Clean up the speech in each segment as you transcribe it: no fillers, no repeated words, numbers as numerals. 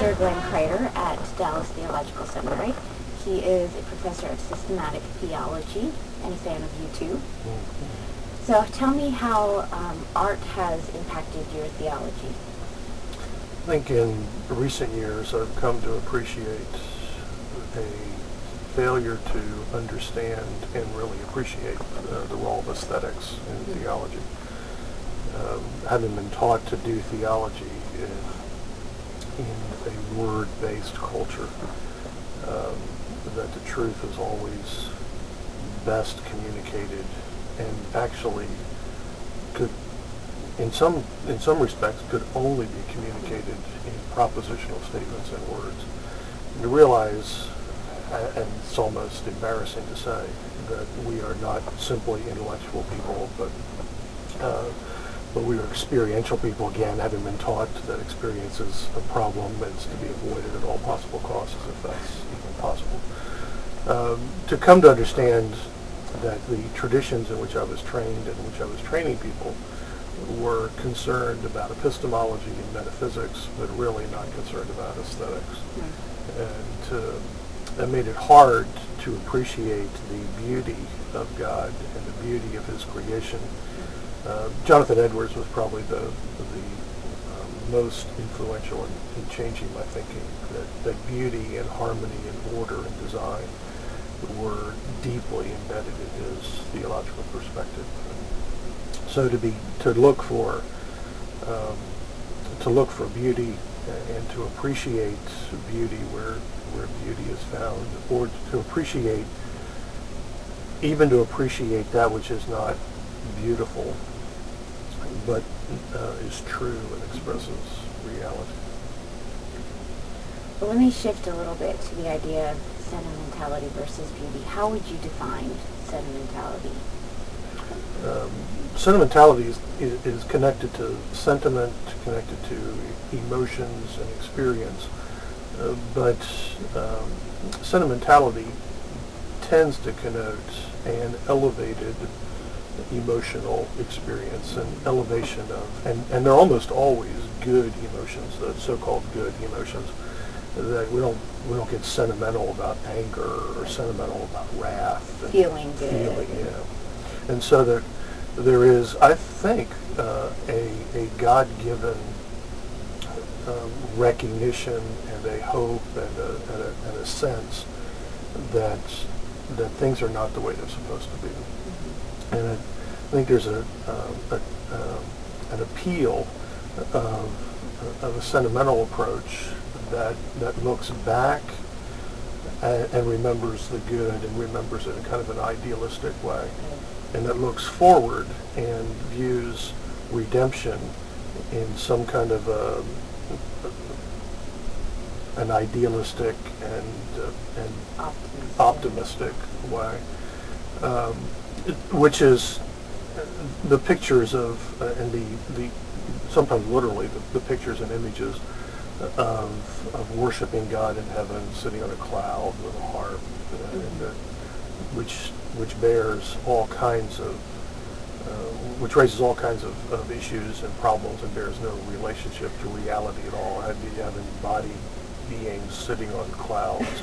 Dr. Glenn Kreider at Dallas Theological Seminary. He is a professor of systematic theology and a fan of you too. So tell me how art has impacted your theology. I think in recent years I've come to appreciate a failure to understand and really appreciate the role of aesthetics in theology. Having been taught to do theology in a word-based culture, that the truth is always best communicated and actually could, in some respects, could only be communicated in propositional statements and words. And to realize, and it's almost embarrassing to say, that we are not simply intellectual people, but we are experiential people, again, having been taught that experience is a problem and is to be avoided at all possible costs, if that's even possible. To come to understand that the traditions in which I was trained and in which I was training people were concerned about epistemology and metaphysics, but really not concerned about aesthetics. And that made it hard to appreciate the beauty of God and the beauty of His creation. Jonathan Edwards was probably the most influential in changing my thinking, that beauty and harmony and order and design were deeply embedded in his theological perspective. So to look for beauty and to appreciate beauty where beauty is found, or to appreciate that which is not beautiful but is true and expresses reality. Well, let me shift a little bit to the idea of sentimentality versus beauty. How would you define sentimentality? Sentimentality is connected to sentiment, connected to emotions and experience, but sentimentality tends to connote an elevated emotional experience and elevation of, and they're almost always good emotions, the so-called good emotions. That we don't get sentimental about anger or sentimental about wrath. Feeling good. And so there is, I think, a God-given recognition and a hope and a sense that things are not the way they're supposed to be. And I think there's an appeal of a sentimental approach that looks back and remembers the good and remembers it in kind of an idealistic way, and that looks forward and views redemption in some kind of an idealistic and optimistic way, which is the pictures of and the sometimes literally the pictures and images of worshiping God in heaven, sitting on a cloud with a harp, which bears all kinds of, which raises all kinds of issues and problems and bears no relationship to reality at all. How do you have embodied beings sitting on clouds?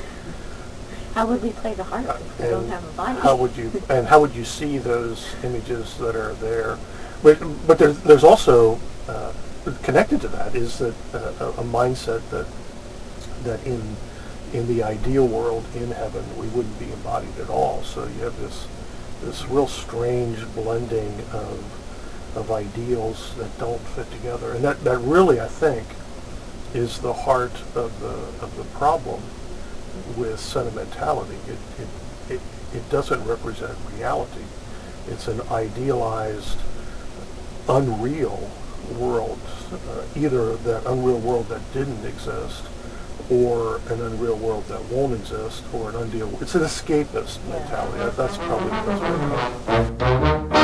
How would we play the harp if we don't have a body? How would you see those images that are there? But there's also connected to that is that a mindset that in the ideal world in heaven we wouldn't be embodied at all. So you have this real strange blending of ideals that don't fit together, and that really, I think, is the heart of the problem with sentimentality. It doesn't represent reality. It's an idealized, unreal world, either that unreal world that didn't exist, or an unreal world that won't exist, or an unreal. It's an escapist mentality. That's probably the best way to put it.